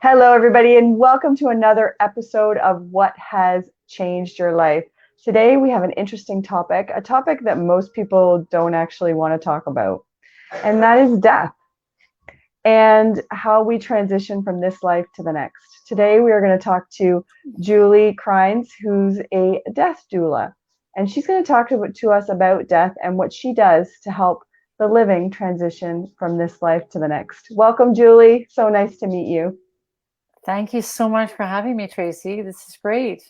Hello, everybody, and welcome to another episode of What Has Changed Your Life. Today, we have an interesting topic, a topic that most people don't actually want to talk about, and that is death and how we transition from this life to the next. Today, we are going to talk to Julie Cryns, who's a death doula, and she's going to talk to us about death and what she does to help the living transition from this life to the next. Welcome, Julie. So nice to meet you. Thank you so much for having me, Tracy. This is great.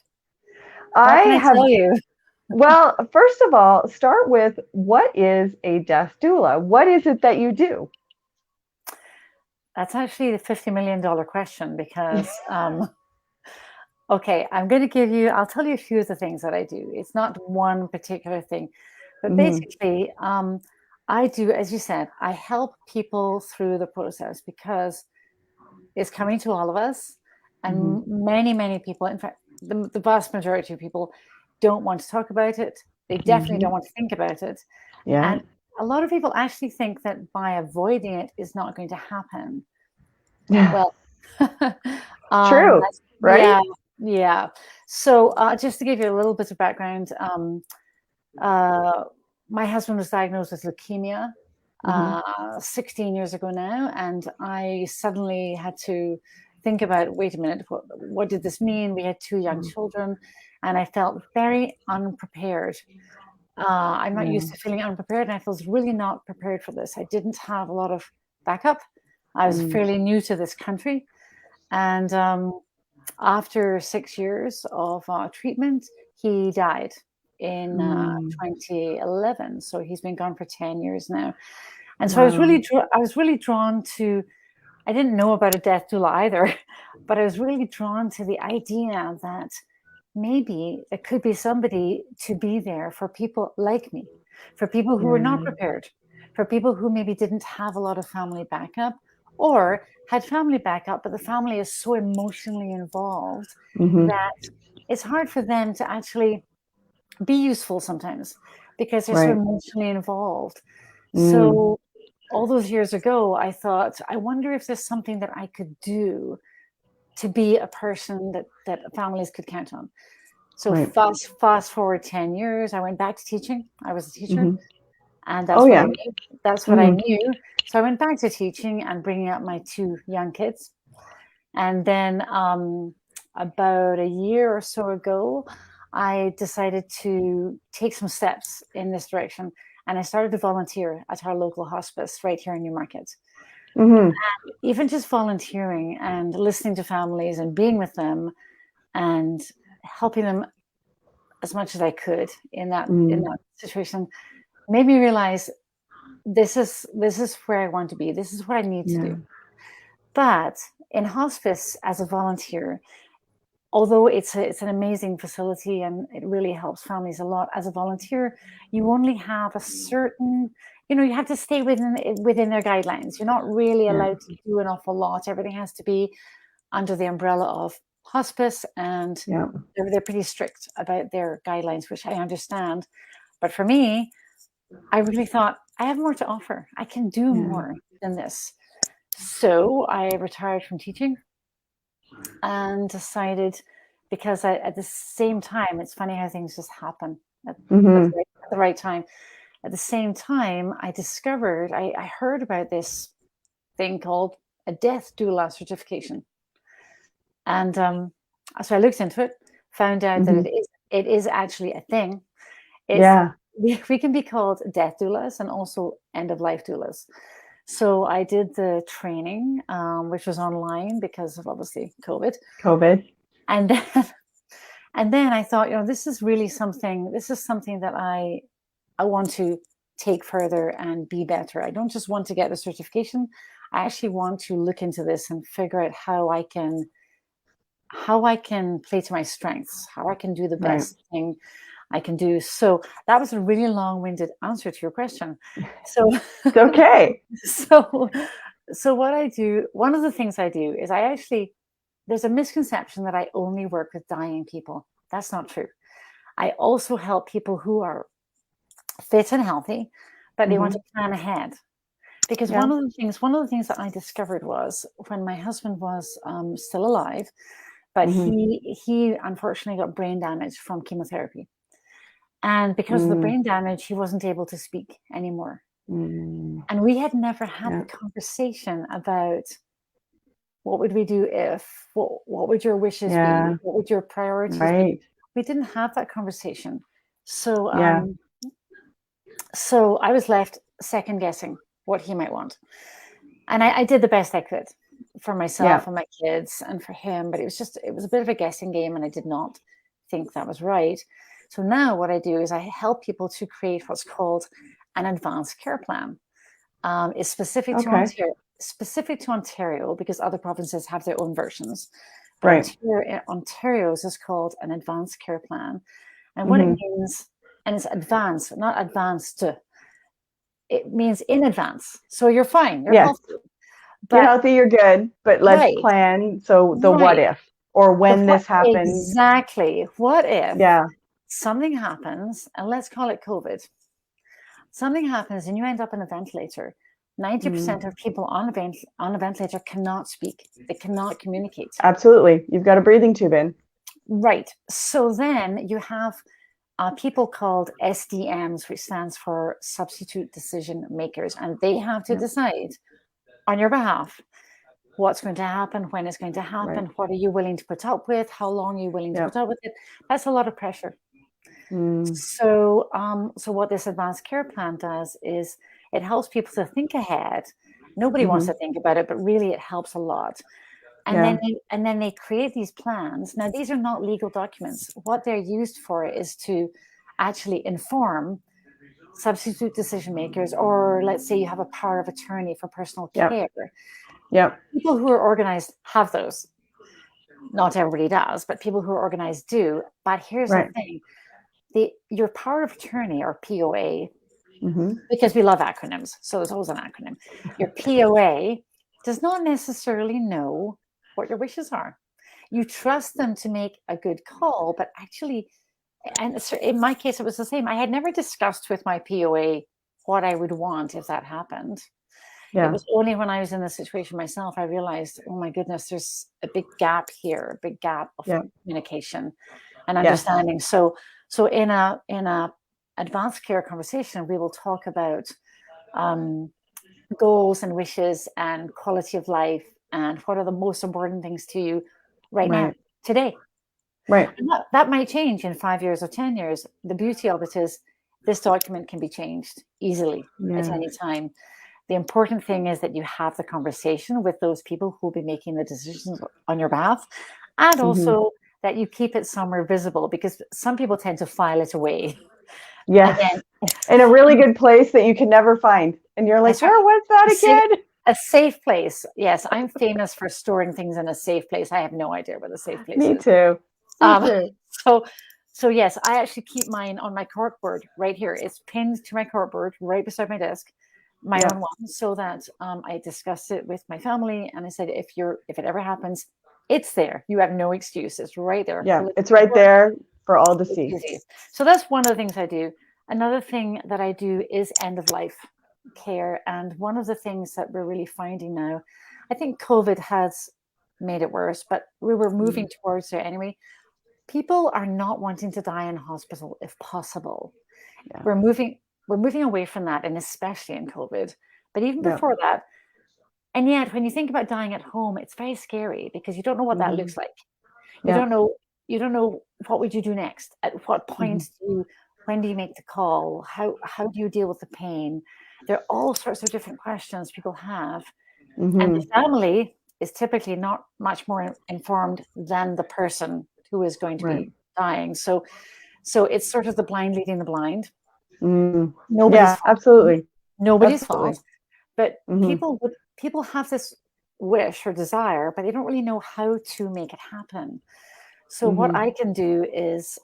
I What can I have, tell you? well, first of all, start with what is a death doula? What is it that you do? That's actually the $50 million question because, okay, I'll tell you a few of the things that I do. It's not one particular thing, but basically, I do, as you said, I help people through the process because it's coming to all of us. And many, many people, in fact, the vast majority of people don't want to talk about it. They definitely don't want to think about it. Yeah. And a lot of people actually think that by avoiding it is not going to happen. Yeah. Well, True, right? yeah. So just to give you a little bit of background, my husband was diagnosed with leukemia 16 years ago now, and I suddenly had to think about, wait a minute, what did this mean? We had two young children, and I felt very unprepared. I'm not used to feeling unprepared, and I was really not prepared for this. I didn't have a lot of backup. I was fairly new to this country, and after 6 years of treatment, he died in 2011. So he's been gone for 10 years now. And so I was really drawn to, I didn't know about a death doula either, but I was really drawn to the idea that maybe there could be somebody to be there for people like me, for people who were not prepared, for people who maybe didn't have a lot of family backup or had family backup, but the family is so emotionally involved that it's hard for them to actually be useful sometimes because they're so emotionally involved. So all those years ago, I thought, I wonder if there's something that I could do to be a person that families could count on. So fast forward 10 years, I went back to teaching. I was a teacher, and that's what I knew. That's what I knew. So I went back to teaching and bringing up my two young kids. And then about a year or so ago, I decided to take some steps in this direction. And I started to volunteer at our local hospice right here in Newmarket. And even just volunteering and listening to families and being with them and helping them as much as I could in that situation made me realize this is where I want to be. This is what I need to do. But in hospice as a volunteer, although it's an amazing facility and it really helps families a lot, as a volunteer, you only have a certain, you have to stay within their guidelines. You're not really allowed to do an awful lot. Everything has to be under the umbrella of hospice, and they're pretty strict about their guidelines, which I understand. But for me, I really thought, I have more to offer. I can do more than this. So I retired from teaching and decided, because at the same time, it's funny how things just happen at the right time. At the same time, I discovered, I heard about this thing called a death doula certification. And so I looked into it, found out that it is actually a thing. We can be called death doulas and also end-of-life doulas. So I did the training, which was online because of obviously COVID. And then I thought, this is really something. This is something that I want to take further and be better. I don't just want to get the certification. I actually want to look into this and figure out how I can play to my strengths, how I can do the best thing I can do. So that was a really long-winded answer to your question. So it's okay. So what I do, one of the things I do is there's a misconception that I only work with dying people. That's not true. I also help people who are fit and healthy, but they want to plan ahead. Because one of the things that I discovered was when my husband was still alive, but he unfortunately got brain damage from chemotherapy. And because of the brain damage, he wasn't able to speak anymore. And we had never had the conversation about what would we do if, what would your wishes be? What would your priorities be? We didn't have that conversation. So, so I was left second guessing what he might want. And I did the best I could for myself and my kids and for him, but it was a bit of a guessing game, and I did not think that was right. So now what I do is I help people to create what's called an advanced care plan. It's specific to Ontario because other provinces have their own versions. But Ontario's is called an advanced care plan. And what it means, and it's advanced, not advanced. It means in advance. So you're fine. You're healthy. But, you're healthy, you're good. But let's plan. So the what if, or when this happens. Exactly. What if something happens, and let's call it COVID. Something happens and you end up in a ventilator. 90% of people on a ventilator cannot speak. They cannot communicate. Absolutely. You've got a breathing tube in. Right. So then you have people called SDMs, which stands for substitute decision makers. And they have to decide on your behalf what's going to happen, when it's going to happen, what are you willing to put up with, how long are you willing to put up with it. That's a lot of pressure. So what this advanced care plan does is it helps people to think ahead. Nobody wants to think about it, but really it helps a lot. And then they create these plans. Now, these are not legal documents. What they're used for is to actually inform substitute decision makers, or let's say you have a power of attorney for personal care. People who are organized have those. Not everybody does, but people who are organized do. But here's the thing. Your power of attorney, or POA, because we love acronyms, so there's always an acronym. Your POA does not necessarily know what your wishes are. You trust them to make a good call, but actually, and in my case, it was the same. I had never discussed with my POA what I would want if that happened. It was only when I was in the situation myself, I realized, oh my goodness, there's a big gap here, a big gap of communication and understanding. So in a advanced care conversation, we will talk about goals and wishes and quality of life and what are the most important things to you right now, today. And that might change in 5 years or 10 years. The beauty of it is this document can be changed easily at any time. The important thing is that you have the conversation with those people who will be making the decisions on your behalf, and also that you keep it somewhere visible, because some people tend to file it away. In a really good place that you can never find. And you're like, where was that again? A safe place. Yes, I'm famous for storing things in a safe place. I have no idea where the safe place is. Me too. So yes, I actually keep mine on my corkboard right here. It's pinned to my corkboard right beside my desk, my own one, so that I discussed it with my family, and I said, if it ever happens, it's there. You have no excuse. It's right there. Yeah, it's right there for all to see. So that's one of the things I do. Another thing that I do is end of life care. And one of the things that we're really finding now, I think COVID has made it worse, but we were moving towards it anyway. People are not wanting to die in hospital if possible. We're moving away from that, and especially in COVID. But even before that, and yet when you think about dying at home, it's very scary because you don't know what that looks like. You don't know what would you do next? At what point when do you make the call? How do you deal with the pain? There are all sorts of different questions people have. And the family is typically not much more informed than the person who is going to be dying. So it's sort of the blind leading the blind. Nobody's absolutely. Nobody's fault. But people have this wish or desire, but they don't really know how to make it happen. So what I can do is,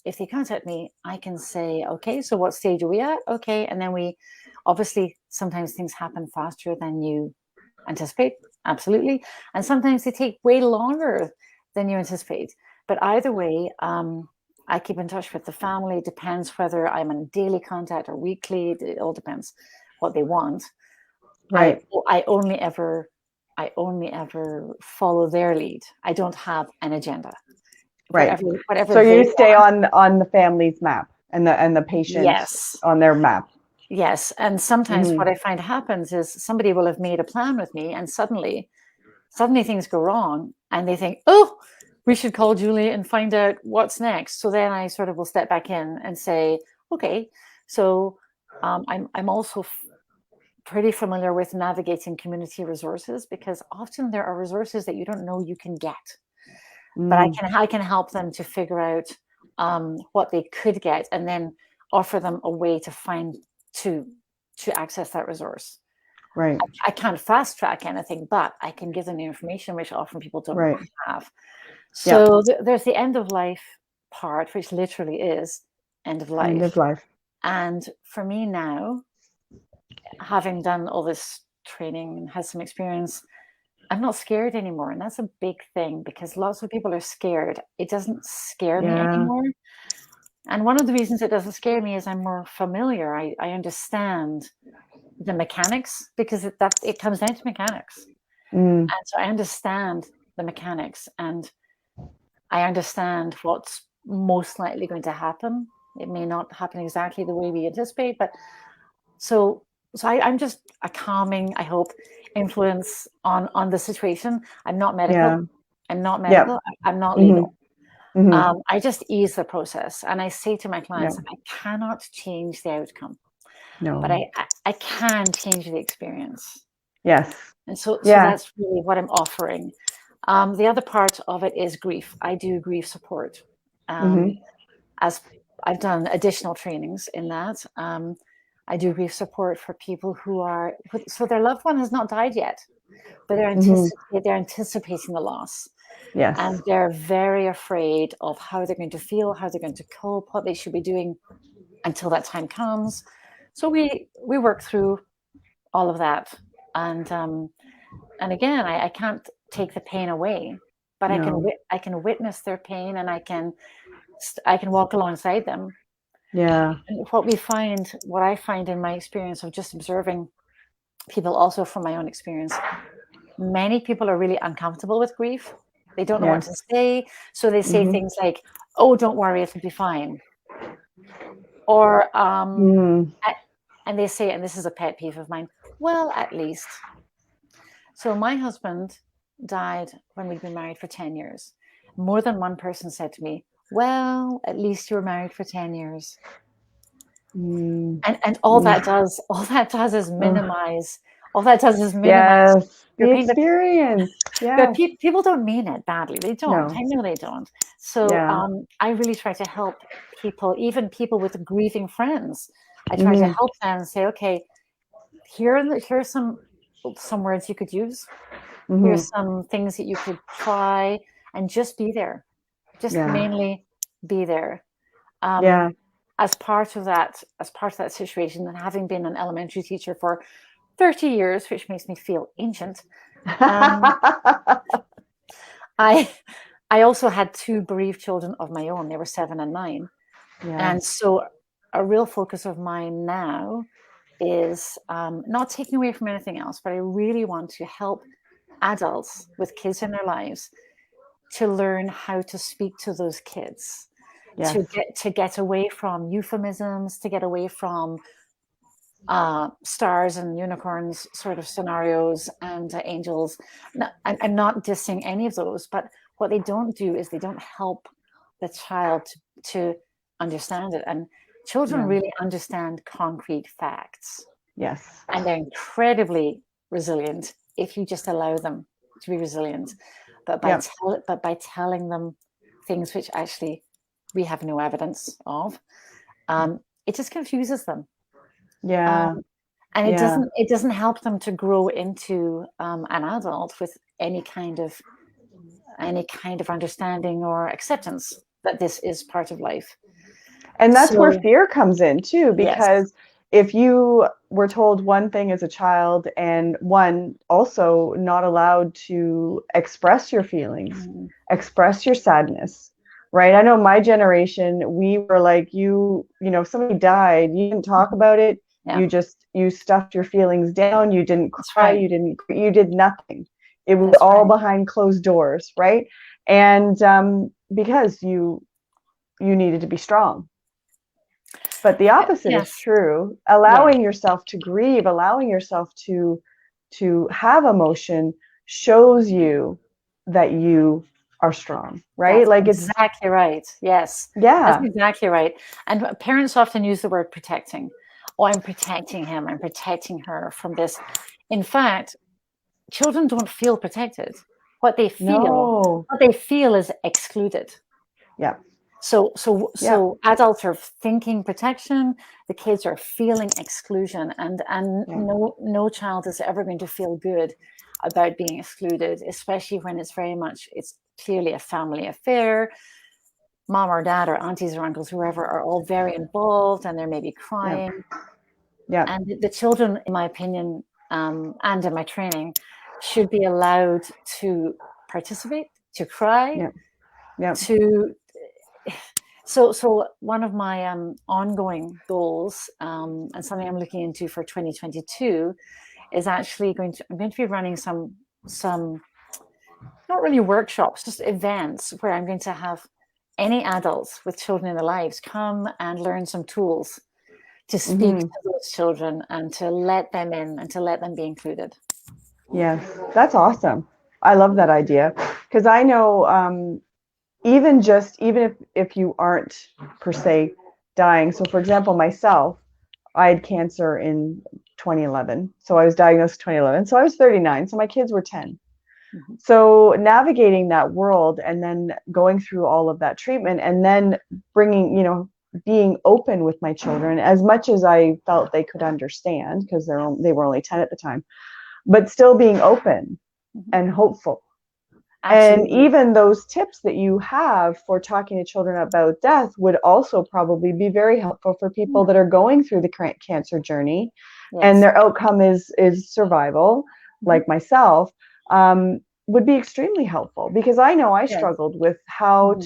if they contact me, I can say, okay, so what stage are we at? Okay. And then we, obviously, sometimes things happen faster than you anticipate. Absolutely. And sometimes they take way longer than you anticipate. But either way, I keep in touch with the family. It depends whether I'm in daily contact or weekly. It all depends what they want. Right. I only ever follow their lead. I don't have an agenda. Right. Whatever So they you stay want. on the family's map and the patients Yes. on their map. Yes. And sometimes what I find happens is somebody will have made a plan with me, and suddenly things go wrong, and they think, oh, we should call Julie and find out what's next. So then I sort of will step back in and say, okay, so I'm also pretty familiar with navigating community resources, because often there are resources that you don't know you can get, but I can help them to figure out what they could get, and then offer them a way to find to access that resource. Right. I can't fast track anything, but I can give them the information, which often people don't have. So there's the end of life part, which literally is end of life. End of life. And for me now, having done all this training and had some experience, I'm not scared anymore. And that's a big thing, because lots of people are scared. It doesn't scare me anymore. And one of the reasons it doesn't scare me is I'm more familiar. I understand the mechanics, because it comes down to mechanics. And so I understand the mechanics, and I understand what's most likely going to happen. It may not happen exactly the way we anticipate, but so I'm just a calming, I hope, influence on the situation. I'm not medical. Yeah. I'm not medical. I'm not legal. I just ease the process, and I say to my clients, I cannot change the outcome, but I can change the experience. Yes. And so that's really what I'm offering. The other part of it is grief. I do grief support. As I've done additional trainings in that. I do grief support for people so their loved one has not died yet, but they're anticipating the loss. Yes. And they're very afraid of how they're going to feel, how they're going to cope, what they should be doing until that time comes. So we work through all of that. And again, I can't take the pain away, but I can witness their pain, and I can walk alongside them. Yeah. And what I find in my experience of just observing people, also from my own experience, many people are really uncomfortable with grief. They don't know what to say. So they say things like, oh, don't worry, it'll be fine. Or, and they say, and this is a pet peeve of mine, well, at least. So my husband died when we'd been married for 10 years. More than one person said to me, well, at least you were married for 10 years. And all that does is minimize. All that does is minimize the experience. But people don't mean it badly. They don't. No. I know they don't. So I really try to help people, even people with grieving friends. I try to help them and say, okay, here's some words you could use. Here's some things that you could try, and just be there. Just mainly be there. As part of that situation, and having been an elementary teacher for 30 years, which makes me feel ancient, I also had two bereaved children of my own. They were 7 and 9. And so a real focus of mine now is not taking away from anything else, but I really want to help adults with kids in their lives to learn how to speak to those kids. To get away from euphemisms, to get away from stars and unicorns sort of scenarios and angels. I'm not dissing any of those, but what they don't do is they don't help the child to understand it. And children really understand concrete facts. Yes. And they're incredibly resilient if you just allow them to be resilient. But by telling them things which actually we have no evidence of, it just confuses them. And it doesn't help them to grow into an adult with any kind of understanding or acceptance that this is part of life. And that's where fear comes in too, because if you were told one thing as a child, and one also not allowed to express your feelings, express your sadness, right? I know my generation, we were like, if somebody died, you didn't talk about it. You stuffed your feelings down. You didn't cry. right. You did nothing. It was That's all right. behind closed doors, right? And because you needed to be strong. But the opposite is Yes. true. Yeah. Allowing yourself to grieve, allowing yourself to have emotion shows you that you are strong, right? That's Like it's exactly right. Yes, that's yeah. exactly right. And parents often use the word protecting. Oh, I'm protecting him. I'm protecting her from this. In fact, children don't feel protected. What they No. feel is excluded. Yeah. So Yeah. adults are thinking protection, the kids are feeling exclusion, and Yeah. no child is ever going to feel good about being excluded, especially when it's clearly a family affair. Mom or dad or aunties or uncles, whoever, are all very involved, and they're maybe Yeah. crying. Yeah. And the children, in my opinion, and in my training, should be allowed to participate, to cry, Yeah. Yeah. to so one of my ongoing goals, and something I'm looking into for 2022, is actually I'm going to be running some not really workshops, just events where I'm going to have any adults with children in their lives come and learn some tools to speak to those children and to let them in and to let them be included. Yes, that's awesome. I love that idea because I know even if you aren't per se dying. So, for example, myself, I had cancer in 2011. So I was diagnosed in 2011. So I was 39. So my kids were 10. Mm-hmm. So navigating that world and then going through all of that treatment and then bringing, being open with my children as much as I felt they could understand because they were only 10 at the time, but still being open and hopeful. Absolutely. And even those tips that you have for talking to children about death would also probably be very helpful for people that are going through the cancer journey, yes. and their outcome is survival, like myself, would be extremely helpful because I know I struggled with how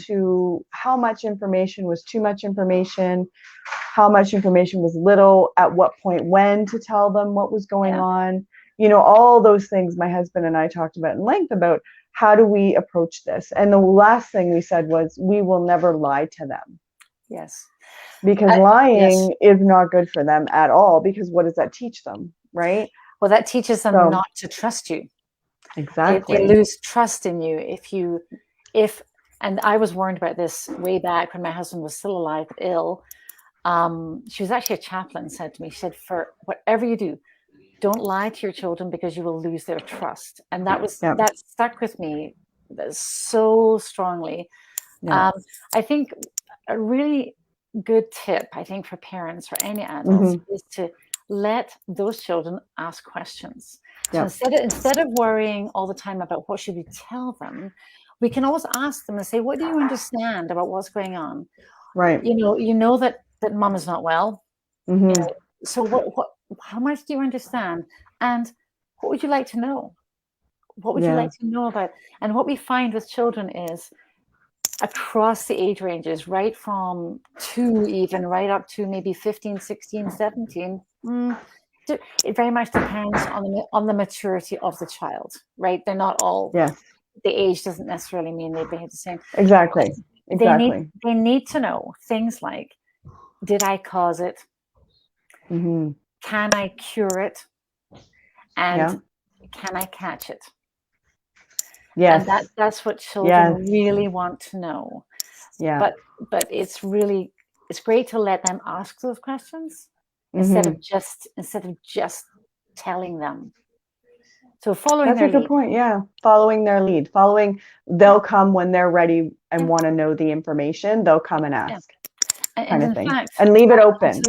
much information was too much information, how much information was little, at what point when to tell them what was going on. All those things my husband and I talked about in length about how do we approach this. And the last thing we said was we will never lie to them. Yes. Because lying is not good for them at all, because what does that teach them, right? Well, that teaches them not to trust you. Exactly. They lose trust in you and I was warned about this way back when my husband was still alive but ill. She was actually a chaplain, said to me, she said, for whatever you do, don't lie to your children because you will lose their trust. And that stuck with me so strongly. I think a really good tip, I think, for parents or any adults is to let those children ask questions. So instead of worrying all the time about what should we tell them, we can always ask them and say, what do you understand about what's going on? Right. You know that mom is not well. So how much do you understand? And what would you like to know? What would you like to know about? And what we find with children is across the age ranges, right from 2 even right up to maybe 15, 16, 17, it very much depends on the maturity of the child, right? They're not all, the age doesn't necessarily mean they behave the same. Exactly. They need to know things like, did I cause it? Can I cure it? And can I catch it? Yes. And that's what children really want to know. Yeah. But it's great to let them ask those questions instead of just telling them. So following their lead. That's a good point. Yeah. Following their lead. They'll come when they're ready and want to know the information. They'll come and ask. And in fact, and leave it open.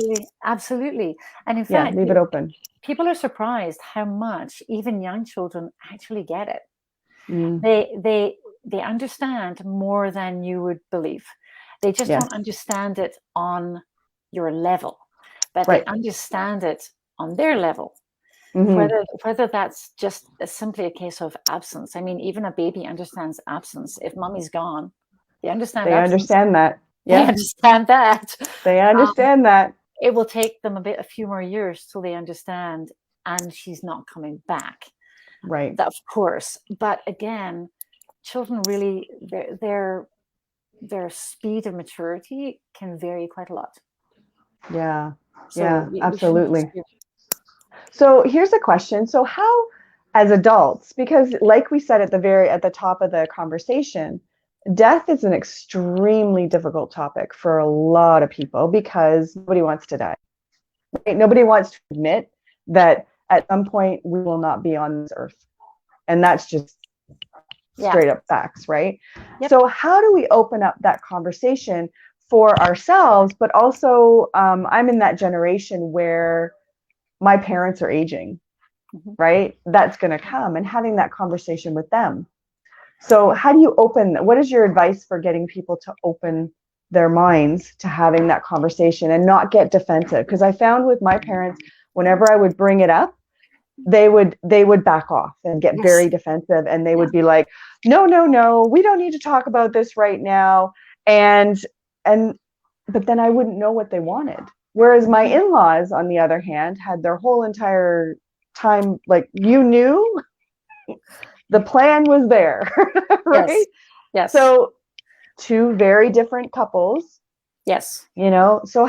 Absolutely. And in fact, leave it open. People are surprised how much even young children actually get it. They understand more than you would believe. They just don't understand it on your level, but they understand it on their level. Whether that's just simply a case of absence. I mean, even a baby understands absence. If mommy's gone, they understand absence. Understand that. They understand that. They understand that. it will take them a few more years till they understand, and she's not coming back. Right. That, of course. But again, children really, their speed of maturity can vary quite a lot. Yeah. So yeah, we absolutely. So here's a question. So how, as adults, because like we said at the top of the conversation, death is an extremely difficult topic for a lot of people because nobody wants to die. Right? Nobody wants to admit that at some point we will not be on this earth. And that's just straight up facts, right? Yep. So how do we open up that conversation for ourselves? But also, I'm in that generation where my parents are aging, right? That's going to come, and having that conversation with them. So how do you what is your advice for getting people to open their minds to having that conversation and not get defensive? Because I found with my parents, whenever I would bring it up, they would back off and get very defensive, and they would be like, no, we don't need to talk about this right now. But then I wouldn't know what they wanted. Whereas my in-laws, on the other hand, had their whole entire time, like, you knew the plan was there, right? Yes. So two very different couples. Yes. So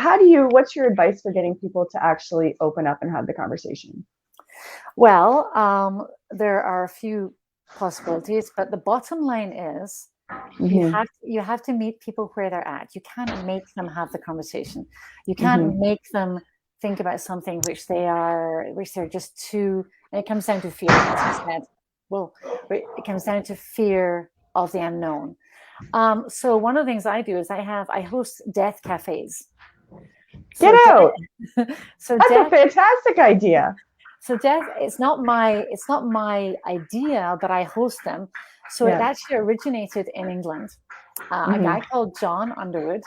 what's your advice for getting people to actually open up and have the conversation? Well, there are a few possibilities, but the bottom line is you have to meet people where they're at. You can't make them have the conversation. You can't make them think about something which they're just too, and it comes down to fear, as you said. Well, it comes down to fear of the unknown. So one of the things I do is I host death cafes. Get out. So that's a fantastic idea. So death, it's not my idea, but I host them. So it actually originated in England. A guy called John Underwood,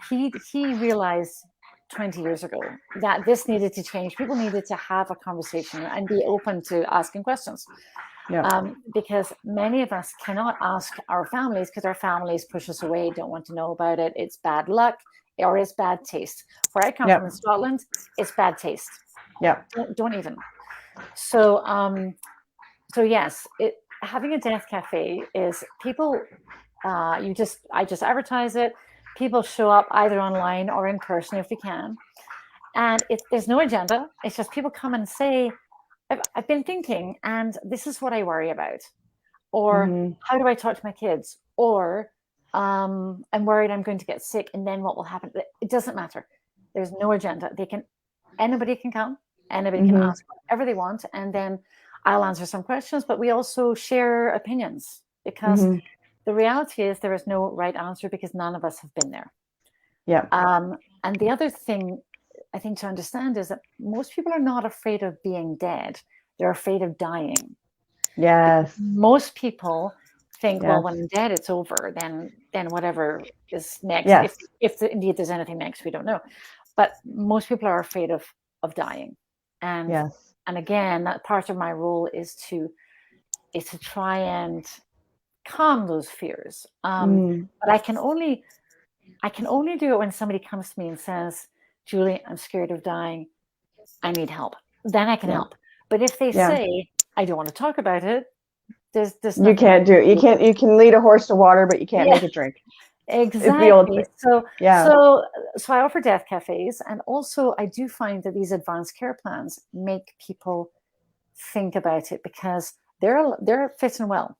he realized 20 years ago that this needed to change. People needed to have a conversation and be open to asking questions. Because many of us cannot ask our families because our families push us away, don't want to know about it. It's bad luck or it's bad taste. Where I come from in Scotland, it's bad taste. Yeah. Don't even. So, yes, having a death cafe is people. I just advertise it. People show up either online or in person if they can, and there's no agenda. It's just people come and say, I've been thinking, and this is what I worry about, or how do I talk to my kids, or I'm worried I'm going to get sick, and then what will happen? It doesn't matter. There's no agenda. Anybody can come. Anybody can ask whatever they want, and then I'll answer some questions, but we also share opinions because the reality is there is no right answer because none of us have been there. Yeah. And the other thing I think to understand is that most people are not afraid of being dead. They're afraid of dying. Yes. Most people think, well, when I'm dead, it's over. Then whatever is next. Yes. If indeed there's anything next, we don't know. But most people are afraid of dying. And again, that part of my role is to try and calm those fears. But I can only do it when somebody comes to me and says, Julie, I'm scared of dying. I need help. Then I can help. But if they say, I don't want to talk about it, there's you can't do it. You can lead a horse to water, but you can't make it drink. Exactly. So I offer death cafes, and also I do find that these advanced care plans make people think about it because they're fit and well,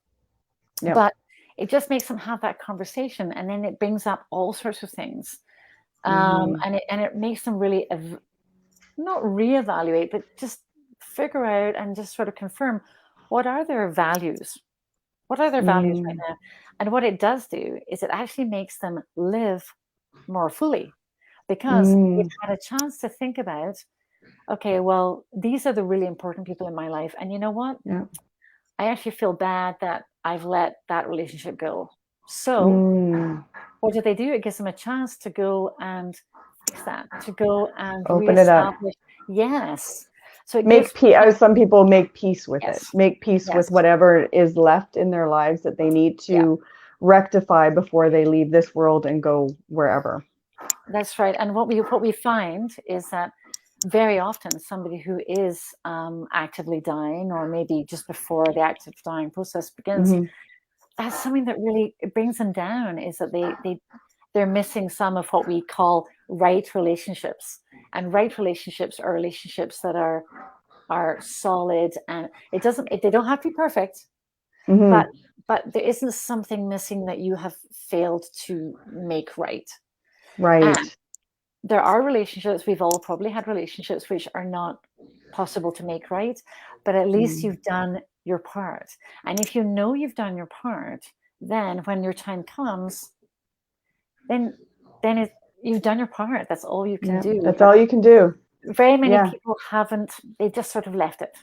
but it just makes them have that conversation, and then it brings up all sorts of things, and it makes them really not reevaluate, but just figure out and just sort of confirm what are their values. What are their values right now? And what it does do is it actually makes them live more fully because they've had a chance to think about, okay, well, these are the really important people in my life. And you know what? Yeah. I actually feel bad that I've let that relationship go. So what do? It gives them a chance to go and fix that, to go and open it up. Yes. So make peace. Some people make peace with it. Make peace with whatever is left in their lives that they need to rectify before they leave this world and go wherever. That's right. And what we find is that very often somebody who is actively dying, or maybe just before the active dying process begins, has something that really brings them down, is that they're missing some of what we call right relationships. And right relationships are relationships that are solid, and they don't have to be perfect, but there isn't something missing that you have failed to make right. Right. And there are relationships, we've all probably had relationships which are not possible to make right, but at least you've done your part. And if you know you've done your part, then when your time comes, then you've done your part. That's all you can do. That's all you can do. Very many people haven't, they just sort of left it.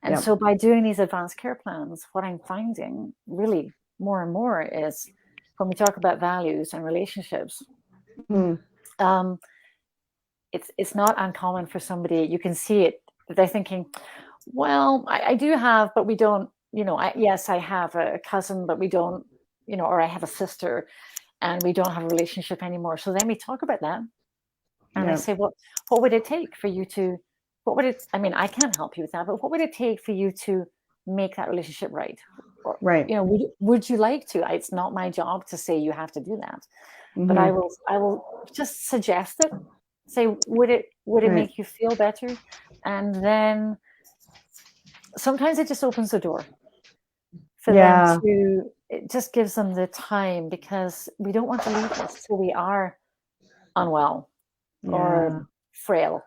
And so by doing these advanced care plans, what I'm finding really more and more is, when we talk about values and relationships, it's not uncommon for somebody, you can see it, they're thinking, well, I do have, but we don't, yes, I have a cousin, but we don't, or I have a sister and we don't have a relationship anymore. So then we talk about that. And I say, what would it take for you to, I mean, I can't help you with that, but what would it take for you to make that relationship right? Or, would you like to? It's not my job to say you have to do that, but I will just suggest it. Say, would it make you feel better? And then sometimes it just opens the door for them to, it just gives them the time, because we don't want to leave this till we are unwell or frail.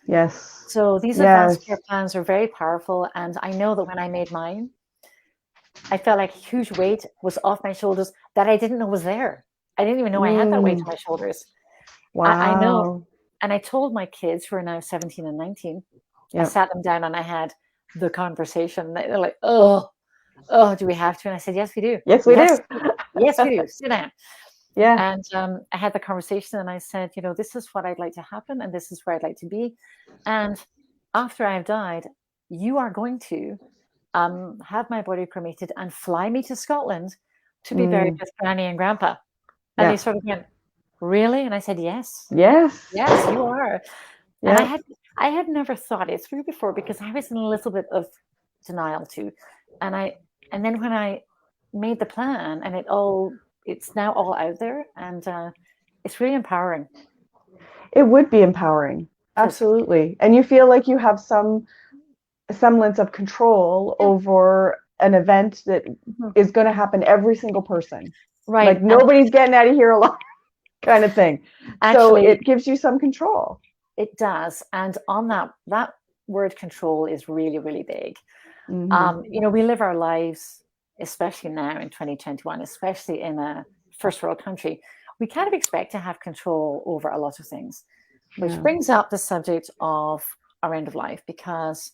Yes. So these advanced care plans are very powerful. And I know that when I made mine, I felt like a huge weight was off my shoulders that I didn't know was there. I didn't even know I had that weight on my shoulders. Wow. I know. And I told my kids, who are now 17 and 19, I sat them down and I had the conversation. They're like, oh, do we have to? And I said, yes, we do. Yes, we do. Yes, we do. Sit down. Yeah. And I had the conversation and I said, this is what I'd like to happen and this is where I'd like to be. And after I've died, you are going to have my body cremated and fly me to Scotland to be buried with Granny and Grandpa. And they sort of went, really? And I said, yes. Yes. Yes, you are. And I had never thought it through before, because I was in a little bit of denial too. And then when I made the plan, and it's now all out there, and it's really empowering. It would be empowering. Absolutely. And you feel like you have some semblance of control over an event that is going to happen every single person. Right. Like nobody's getting out of here alive, kind of thing. Actually, so it gives you some control. It does. And on that word control is really, really big. We live our lives, especially now in 2021, especially in a first world country, we kind of expect to have control over a lot of things, which brings up the subject of our end of life, because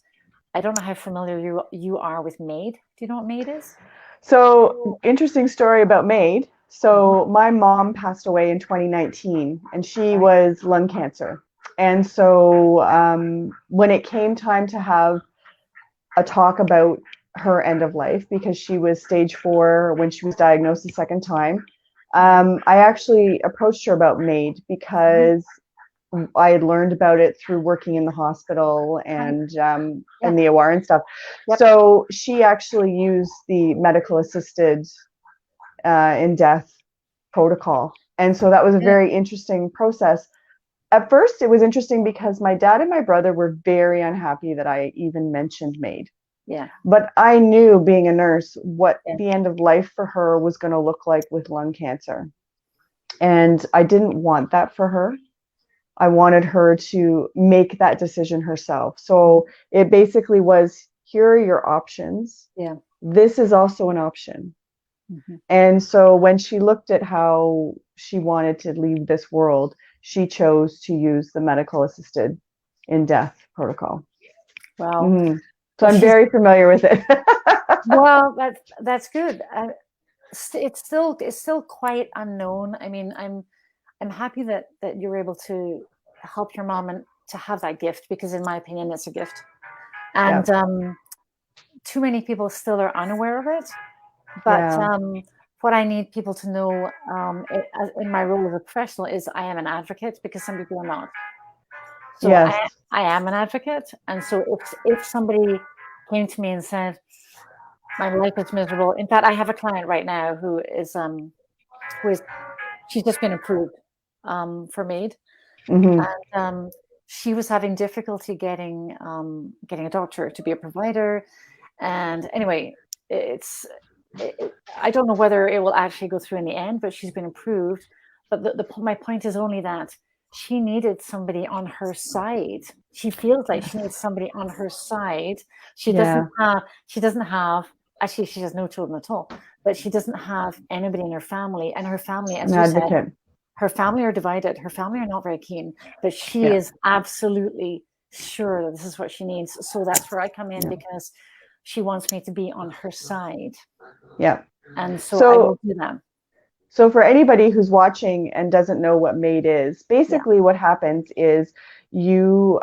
I don't know how familiar you are with MAID. Do you know what MAID is? So, interesting story about MAID. So my mom passed away in 2019, and she was lung cancer. And so when it came time to have a talk about her end of life, because she was stage 4 when she was diagnosed the second time, I actually approached her about MAID, because I had learned about it through working in the hospital and in the OR and stuff. So she actually used the medical assisted in death protocol. And so that was a very interesting process. At first, it was interesting because my dad and my brother were very unhappy that I even mentioned MAID. Yeah. But I knew, being a nurse, what the end of life for her was going to look like with lung cancer. And I didn't want that for her. I wanted her to make that decision herself. So it basically was, here are your options. Yeah. This is also an option. And so when she looked at how she wanted to leave this world, she chose to use the medical assisted in death protocol. Wow. So I'm very familiar with it. Well, that's good. It's still quite unknown. I mean, I'm happy that you were able to help your mom and to have that gift, because in my opinion, it's a gift. And too many people still are unaware of it. But what I need people to know in my role as a professional is I am an advocate, because some people are not. So Yes. I am an advocate. And so if somebody came to me and said, my life is miserable. In fact, I have a client right now who is she's just been approved for MAID. Mm-hmm. And she was having difficulty getting a doctor to be a provider. And anyway, I don't know whether it will actually go through in the end, but she's been approved. But my point is only that she needed somebody on her side. She feels like she needs somebody on her side. She doesn't have, actually, she has no children at all, but she doesn't have anybody in her family. And her family, as you said, her family are divided. Her family are not very keen, but she is absolutely sure that this is what she needs. So that's where I come in, because she wants me to be on her side. Yeah. And so I will do that. So for anybody who's watching and doesn't know what MAID is, basically what happens is you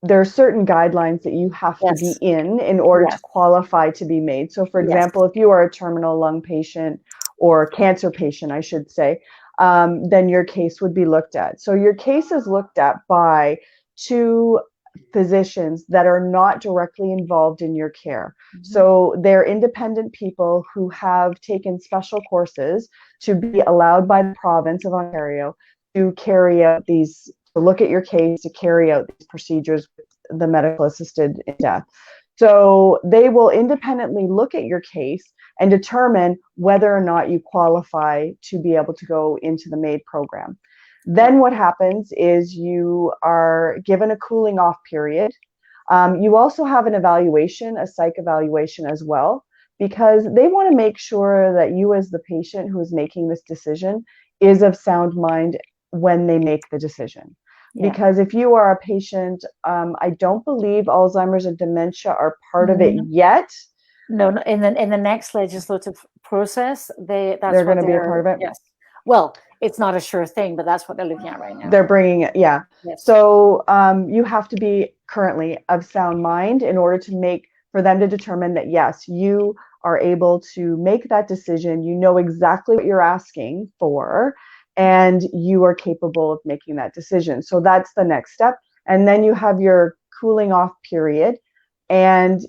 there are certain guidelines that you have to be in order to qualify to be MAID. So for example, if you are a terminal lung patient or cancer patient, I should say, then your case would be looked at. So your case is looked at by two physicians that are not directly involved in your care. Mm-hmm. So they're independent people who have taken special courses to be allowed by the province of Ontario to carry out these, to look at your case, to carry out these procedures with the medical assisted death. So they will independently look at your case and determine whether or not you qualify to be able to go into the MAID program. Then what happens is you are given a cooling off period. You also have an evaluation, a psych evaluation as well, because they want to make sure that you as the patient who is making this decision is of sound mind when they make the decision. Because if you are a patient, I don't believe Alzheimer's and dementia are part of it yet. No, in the next legislative process, they're going to be a part of it. Yes. Well, it's not a sure thing, but that's what they're looking at right now. They're bringing it, Yes. So you have to be currently of sound mind in order to for them to determine that, yes, you are able to make that decision. You know exactly what you're asking for, and you are capable of making that decision. So that's the next step. And then you have your cooling off period, and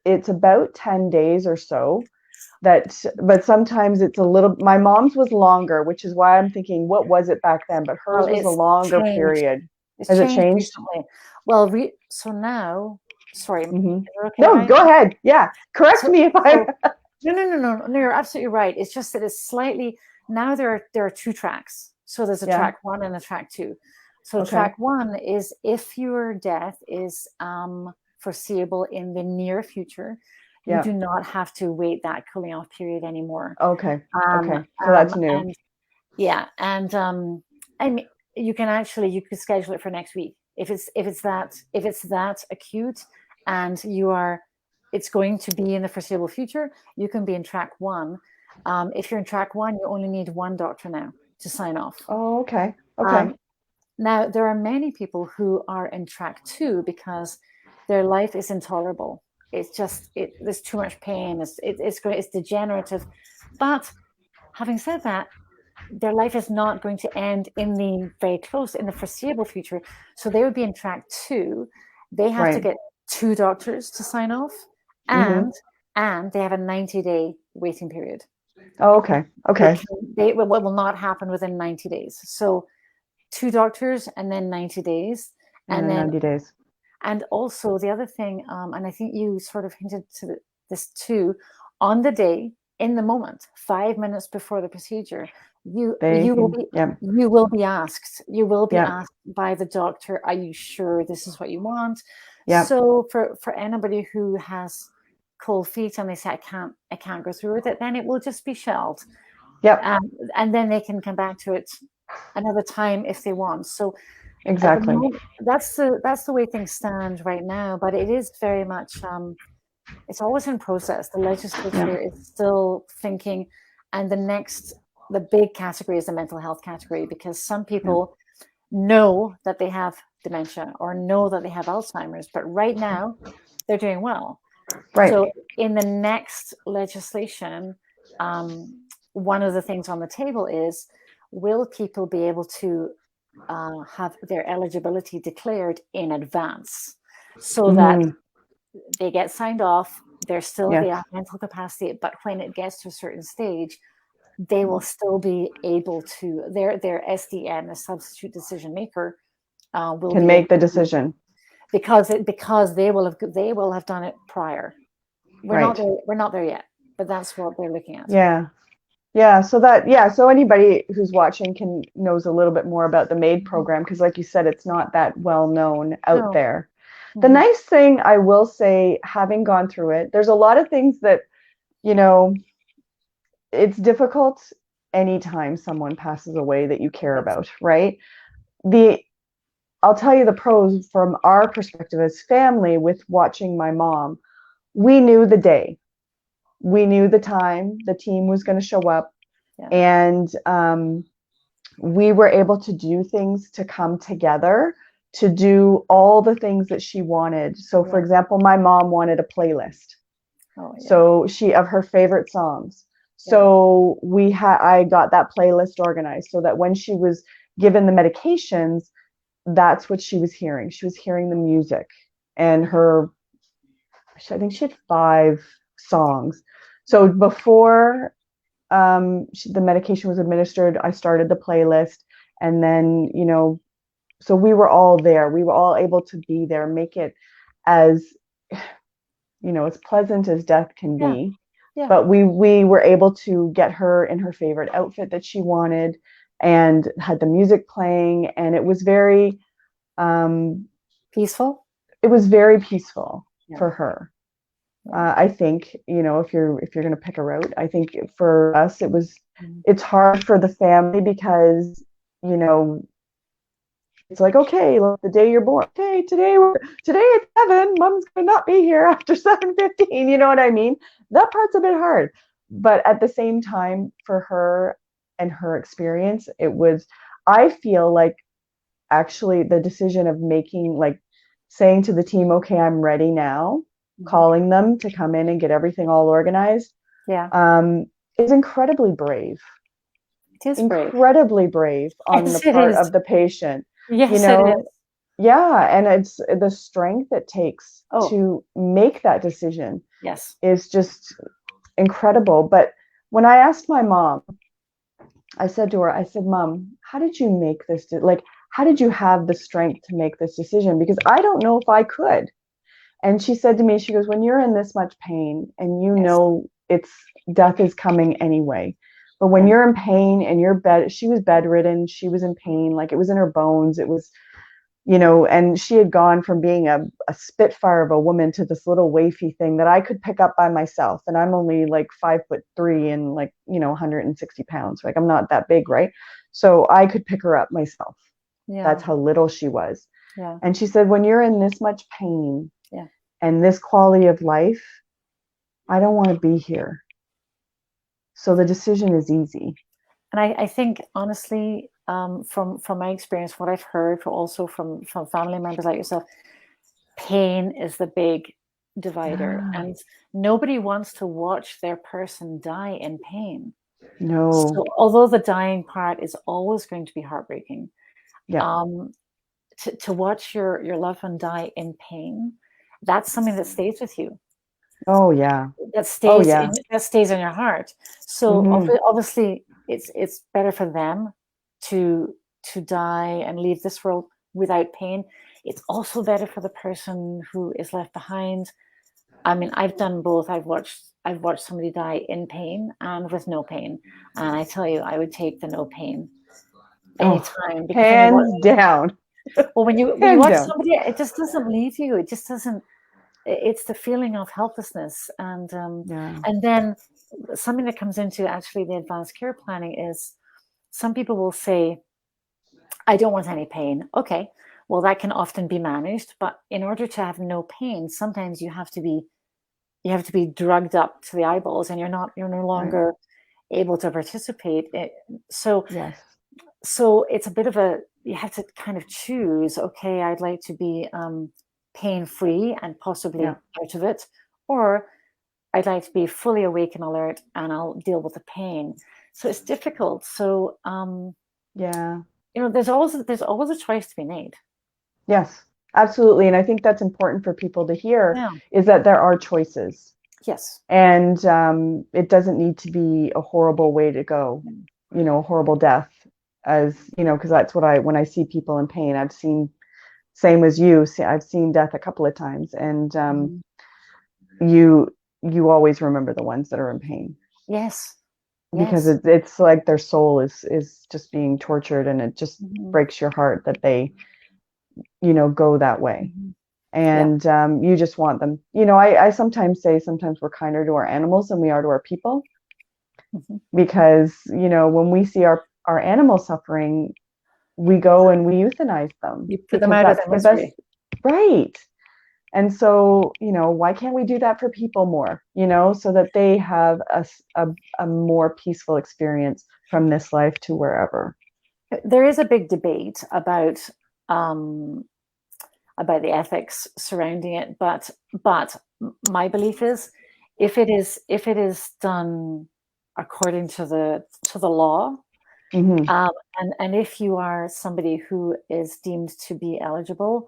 it's about 10 days or so. But sometimes it's a little, my mom's was longer, which is why I'm thinking, what was it back then? But hers was a longer period. Has it changed? Recently. Well, so now, sorry. Okay, no, go ahead. Yeah. Correct me if I... No, you're absolutely right. It's just that it's slightly, now there are two tracks. So there's a track 1 and a track 2. So track 1 is if your death is foreseeable in the near future, you do not have to wait that cooling off period anymore. Okay. So that's new. I mean, you can schedule it for next week if it's that acute, and it's going to be in the foreseeable future. You can be in track 1. If you're in track 1, you only need one doctor now to sign off. Oh, okay. Now there are many people who are in track 2 because their life is intolerable. It's just there's too much pain. It's degenerative. But having said that, their life is not going to end in the foreseeable future. So they would be in track 2. They have to get 2 doctors to sign off, and they have a 90-day waiting period. Oh, okay. What will not happen within 90 days. So 2 doctors and then 90 days. And then 90 days. And also the other thing, and I think you sort of hinted to this too, on the day, in the moment, 5 minutes before the procedure, you will be asked by the doctor, are you sure this is what you want? So for anybody who has cold feet and they say, I can't go through with it, then it will just be shelved. And then they can come back to it another time if they want. So exactly, that's the way things stand right now. But it is very much it's always in process. The legislature is still thinking, and the big category is the mental health category, because some people know that they have dementia or know that they have Alzheimer's, but right now they're doing well. Right. So in the next legislation, one of the things on the table is, will people be able to have their eligibility declared in advance so that they get signed off, they have mental capacity, but when it gets to a certain stage, they will still be able to, their SDN, the substitute decision maker, can make the decision because they will have done it prior. We're not there yet, but that's what they're looking at. So anybody who's watching knows a little bit more about the MAID program, because like you said, it's not that well known out there. The nice thing I will say, having gone through it, there's a lot of things that, it's difficult anytime someone passes away that you care about, right? I'll tell you the pros from our perspective as family with watching my mom. We knew the day. We knew the time the team was going to show up, and we were able to do things to come together to do all the things that she wanted. So, for example, my mom wanted a playlist. So of her favorite songs. So I got that playlist organized so that when she was given the medications, that's what she was hearing. She was hearing the music, and I think she had 5 songs. So before the medication was administered, I started the playlist, and then, so we were all there. We were all able to be there, make it as, as pleasant as death can be. Yeah. But we were able to get her in her favorite outfit that she wanted, and had the music playing, and it was very peaceful. It was very peaceful for her. I think, if you're going to pick a route, I think for us, it's hard for the family because, it's like, okay, the day you're born, okay, today it's 7, mom's going to not be here after 7:15. You know what I mean? That part's a bit hard. But at the same time, for her and her experience, I feel like actually the decision of saying to the team, okay, I'm ready now, calling them to come in and get everything all organized, is incredibly brave. It is incredibly brave on the part of the patient. Yes, it is. Yeah, and it's the strength it takes to make that decision. Yes, is just incredible. But when I asked my mom, I said to her, Mom, how did you make this? How did you have the strength to make this decision? Because I don't know if I could. And she said to me, she goes, when you're in this much pain and death is coming anyway, but when you're in pain and she was bedridden, she was in pain, like it was in her bones. It was, and she had gone from being a spitfire of a woman to this little wafy thing that I could pick up by myself. And I'm only like 5'3" and 160 pounds. Like I'm not that big, right? So I could pick her up myself. Yeah. That's how little she was. Yeah. And she said, when you're in this much pain and this quality of life, I don't want to be here. So the decision is easy. And I think, honestly, from my experience, what I've heard also from family members like yourself, pain is the big divider. And nobody wants to watch their person die in pain. No. So although the dying part is always going to be heartbreaking, to watch your loved one die in pain, that's something that stays with you. Oh yeah. That stays in your heart. So obviously it's better for them to die and leave this world without pain. It's also better for the person who is left behind. I mean, I've done both. I've watched somebody die in pain and with no pain. And I tell you, I would take the no pain anytime. Hands down. Well, when you watch somebody, it just doesn't leave you. It just doesn't. It's the feeling of helplessness, and then something that comes into actually the advanced care planning is some people will say, I don't want any pain. Okay, well, that can often be managed, but in order to have no pain, sometimes you have to be drugged up to the eyeballs, and you're no longer able to participate. So it's a bit of you have to kind of choose, okay, I'd like to be pain-free and possibly out of it, or I'd like to be fully awake and alert, and I'll deal with the pain. So it's difficult. So Yeah. there's always a choice to be made. Yes, absolutely. And I think that's important for people to hear, Yeah. is that there are choices. Yes. And it doesn't need to be a horrible way to go, a horrible death, as because that's when I see people in pain, I've seen, same as you, I've seen death a couple of times, and you always remember the ones that are in pain. Yes. Because Yes. it's like their soul is just being tortured, and it just breaks your heart that they go that way. And you just want them, I sometimes say, sometimes we're kinder to our animals than we are to our people, because when we see our animals suffering, we go and we euthanize them, You put them because out of that's their the best. misery. Right. And so, why can't we do that for people more, so that they have a more peaceful experience from this life to wherever. There is a big debate about the ethics surrounding it, but my belief is, if it is done according to the law, and if you are somebody who is deemed to be eligible,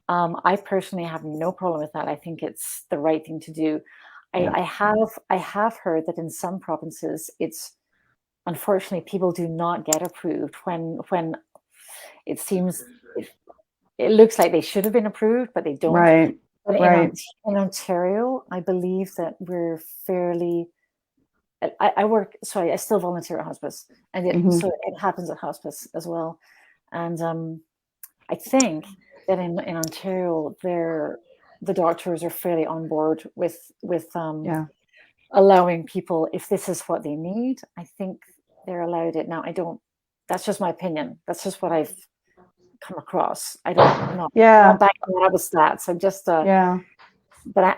I personally have no problem with that. I think it's the right thing to do. I have heard that in some provinces, it's, unfortunately, people do not get approved when it seems, it looks like they should have been approved, but they don't. Right. But Right. in Ontario, I believe that we're fairly. I still volunteer at hospice, and so it happens at hospice as well. And I think that in Ontario, the doctors are fairly on board with allowing people, if this is what they need. I think they're allowed it now. I don't. That's just my opinion. That's just what I've come across. I'm not backing that up with stats. I'm just But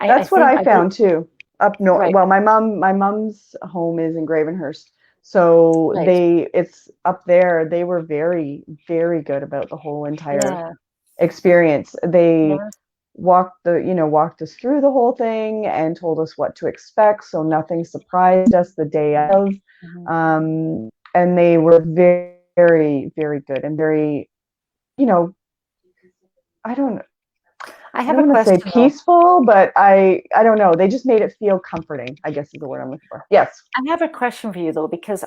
that's what I found too. Up north. Right. Well, my mom's home is in Gravenhurst, so Right. it's up there. They were very, very good about the whole entire experience. They walked us through the whole thing and told us what to expect, so nothing surprised us the day of. And they were very, very, very good, and very, I don't want to say peaceful, but I don't know. They just made it feel comforting, I guess is the word I'm looking for. Yes. I have a question for you though, because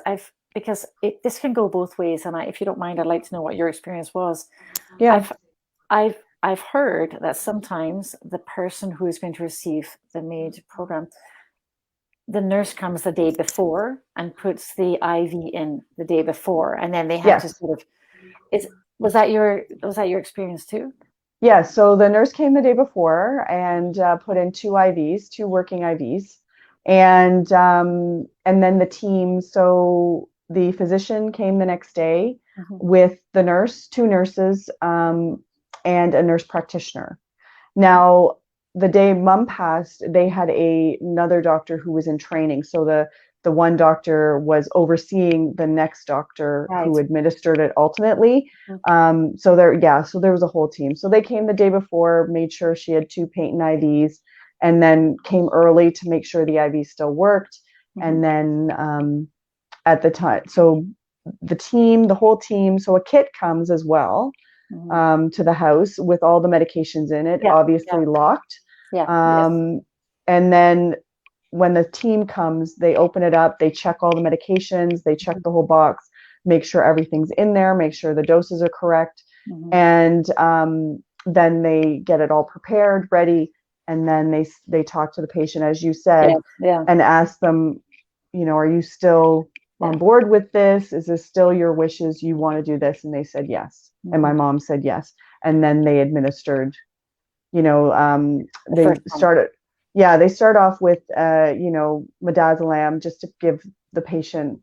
this can go both ways, and if you don't mind, I'd like to know what your experience was. Yeah. I've heard that sometimes the person who is going to receive the MAID program, the nurse comes the day before and puts the IV in the day before, and then they have to sort of. Was that your experience too? Yeah, so the nurse came the day before and put in two working IVs, and then the team. So the physician came the next day with the nurse, two nurses, and a nurse practitioner. Now, the day Mom passed, they had another doctor who was in training. So the one doctor was overseeing the next doctor who administered it ultimately. So there was a whole team. So they came the day before, made sure she had two patent IVs, and then came early to make sure the IV still worked. And then at the time, so the whole team, so a kit comes as well to the house with all the medications in it, obviously locked. And then when the team comes, they open it up, they check all the medications, they check the whole box, make sure everything's in there, make sure the doses are correct. And then they get it all prepared, ready. And then they talk to the patient, as you said, and ask them, are you still on board with this? Is this still your wishes? You want to do this? And they said yes. And my mom said yes. And then they administered, they started. Yeah, they start off with, midazolam, just to give the patient,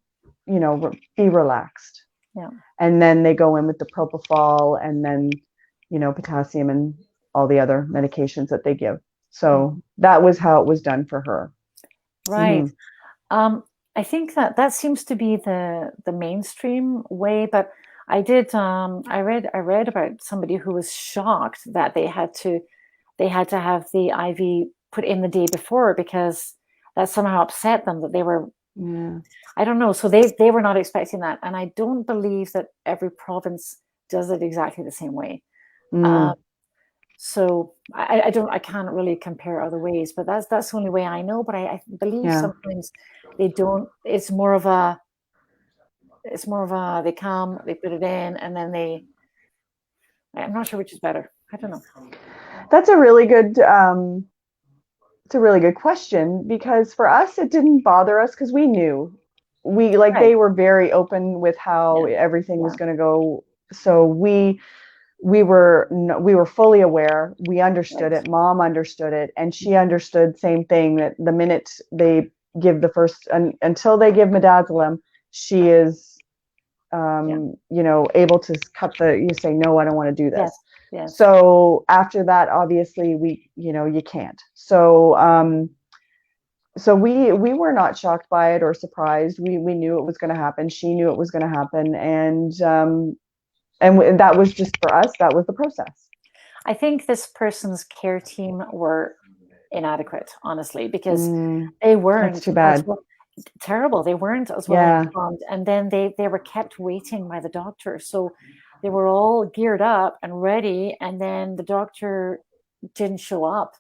be relaxed. Yeah. And then they go in with the propofol, and then, potassium and all the other medications that they give. So that was how it was done for her. Right. I think that seems to be the mainstream way, but I read about somebody who was shocked that they had to have the IV put in the day before, because that somehow upset them, that they were, Yeah. I don't know. So they were not expecting that. And I don't believe that every province does it exactly the same way. Mm. So I can't really compare other ways, but that's the only way I know. But I believe Yeah. sometimes they don't. It's more of a they come, they put it in, and then I'm not sure which is better. I don't know. That's a really good it's a really good question, because for us it didn't bother us because we knew. Right. They were very open with how Yeah. everything was Yeah. going to go. So we were fully aware. We understood Right. it. Mom understood it, and she understood same thing, that the minute they give the first, until they give midazolam, she is Yeah. able to you say, no, I don't want to do this. Yes. Yes. So after that, obviously you can't. So we were not shocked by it or surprised. We knew it was going to happen. She knew it was going to happen, and that was just, for us, that was the process. I think this person's care team were inadequate, honestly, because they That's weren't too as bad. well, terrible. They weren't as well Yeah. informed, and then they were kept waiting by the doctor. So they were all geared up and ready, and then the doctor didn't show up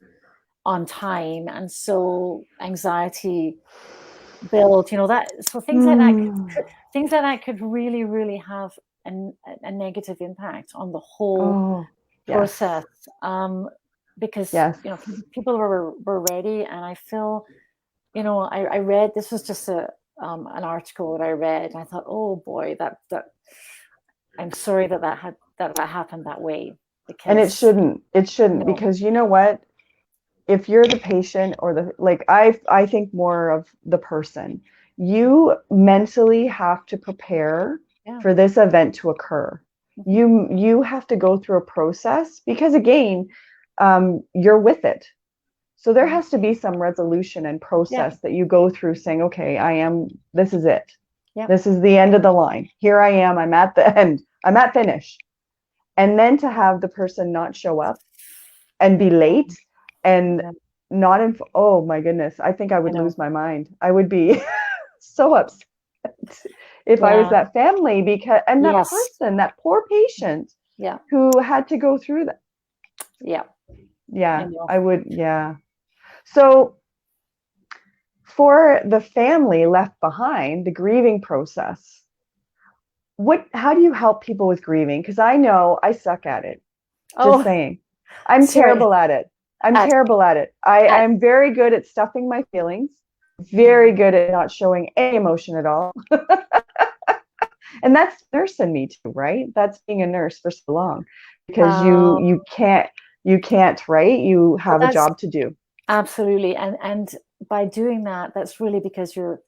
on time, and so anxiety built. That, so things like that could really, really have a negative impact on the whole Oh, yes. process, because Yes. people were ready, and I feel, I read, this was just an article that I read, and I thought, oh boy, that I'm sorry that happened that way, And it because shouldn't. It shouldn't, no, because you know what? If you're the patient, or I think more of the person, you mentally have to prepare yeah, for this event to occur. mm-hmm. You have to go through a process, because again, you're with it. So there has to be some resolution and Yeah, process that you go through, saying, okay, this is it. yeah, This is the end of the line. Here I am. I'm at the end. I'm at finish. And then to have the person not show up and be late, and yeah, not oh my goodness, I think I I would know, lose my mind. I would be so upset if I was yeah, that family, because, and that yes, person, that poor patient yeah, who had to go through that. yeah, I Yeah, know. I would. Yeah. So for the family left behind, the grieving process, how do you help people with grieving? Because I know I suck at it. Just Oh, saying. I'm sorry. terrible at it. I'm At terrible at it. at I'm very good at stuffing my feelings, very good at not showing any emotion at all. And that's nursing me too, right? That's being a nurse for so long, because um, you can't, right? You well, have a that's job to do. absolutely, and by doing that, that's really because you're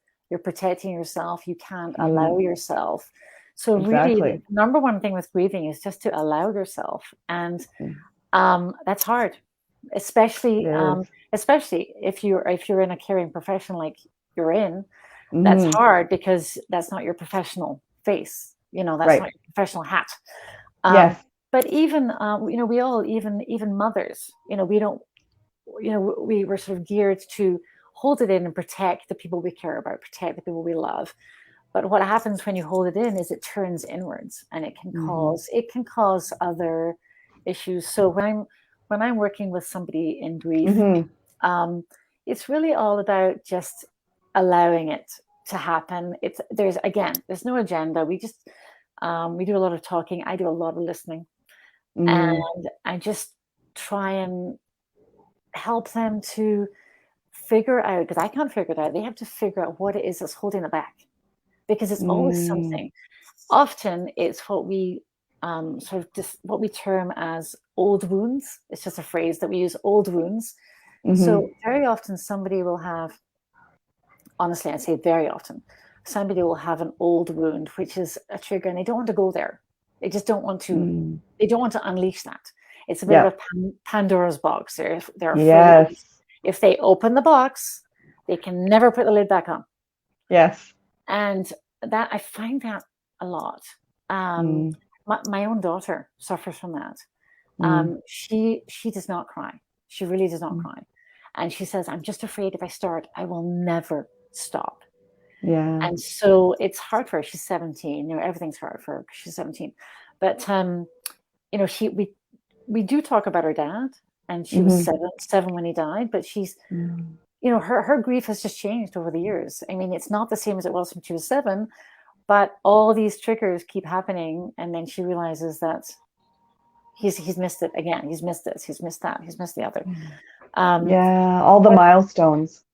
protecting yourself. You can't allow Mm-hmm. yourself. So really, the Exactly. number one thing with grieving is just to allow yourself, and that's hard, It especially is. especially if you're in a caring profession like you're in. That's Mm-hmm. hard because that's not your professional face. That's Right. not your professional hat. Um, Yes. but even we all, even mothers, we don't, we were sort of geared to hold it in and protect the people we care about, protect the people we love. But what happens when you hold it in is it turns inwards, and it can Mm-hmm. cause other issues. So when I'm working with somebody in grief, Mm-hmm. um, it's really all about just allowing it to happen. There's no agenda. We do a lot of talking. I do a lot of listening, Mm-hmm. and I just try and help them to figure out, because I can't figure it out. They have to figure out what it is that's holding it back, because it's always Mm-hmm. something. Often it's what we sort of what we term as old wounds. It's just a phrase that we use, old wounds. Mm-hmm. So very often somebody will have, honestly, I'd say very often, somebody will have an old wound, which is a trigger, and they don't want to go there. They just don't want to. Mm-hmm. They don't want to unleash that. It's a bit of Yeah. a Pandora's box. They're afraid Yes. if they open the box, they can never put the lid back on. Yes. And that, I find that a lot. Um, Mm-hmm. my own daughter suffers from that. Mm-hmm. She does not cry. She really does not cry. And she says, I'm just afraid if I start, I will never stop. Yeah. And so it's hard for her. She's 17. Everything's hard for her because she's 17. But we do talk about her dad, and she was seven when he died. But she's, her grief has just changed over the years. I mean, it's not the same as it was when she was 7, but all these triggers keep happening, and then she realizes that he's missed it again. He's missed this. He's missed that. He's missed the other. All the milestones.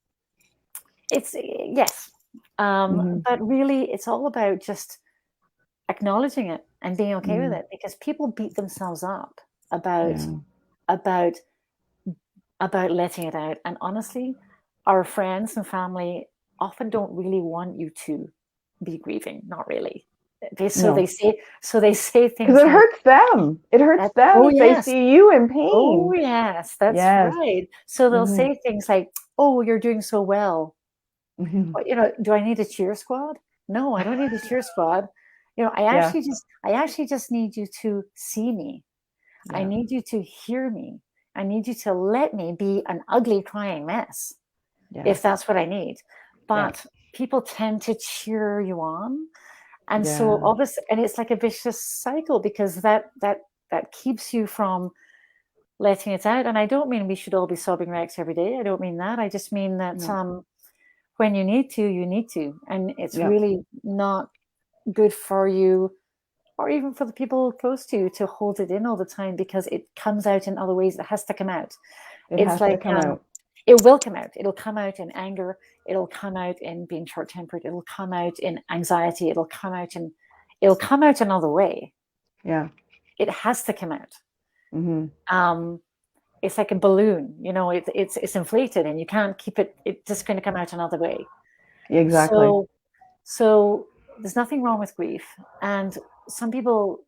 It's yes. But really, it's all about just acknowledging it and being okay with it, because people beat themselves up about letting it out. And honestly, our friends and family often don't really want you to be grieving. Not really. They say things because it hurts them. It hurts them if they see you in pain. Oh yes, that's right. So they'll say things like, "Oh, you're doing so well." But, do I need a cheer squad? No, I don't need a cheer squad. I actually just need you to see me. I need you to hear me. I need you to let me be an ugly crying mess, if that's what I need. But people tend to cheer you on. And so and it's like a vicious cycle, because that keeps you from letting it out. And I don't mean we should all be sobbing wrecks every day. I don't mean that. I just mean that when you need to, you need to. And it's really not good for you, or even for the people close to you, to hold it in all the time, because it comes out in other ways. It has to come out. It will come out. It'll come out in anger. It'll come out in being short-tempered. It'll come out in anxiety. It'll come out another way. Yeah. It has to come out. It's like a balloon, it's inflated, and you can't keep it. It's just going to come out another way. Exactly. So there's nothing wrong with grief. And some people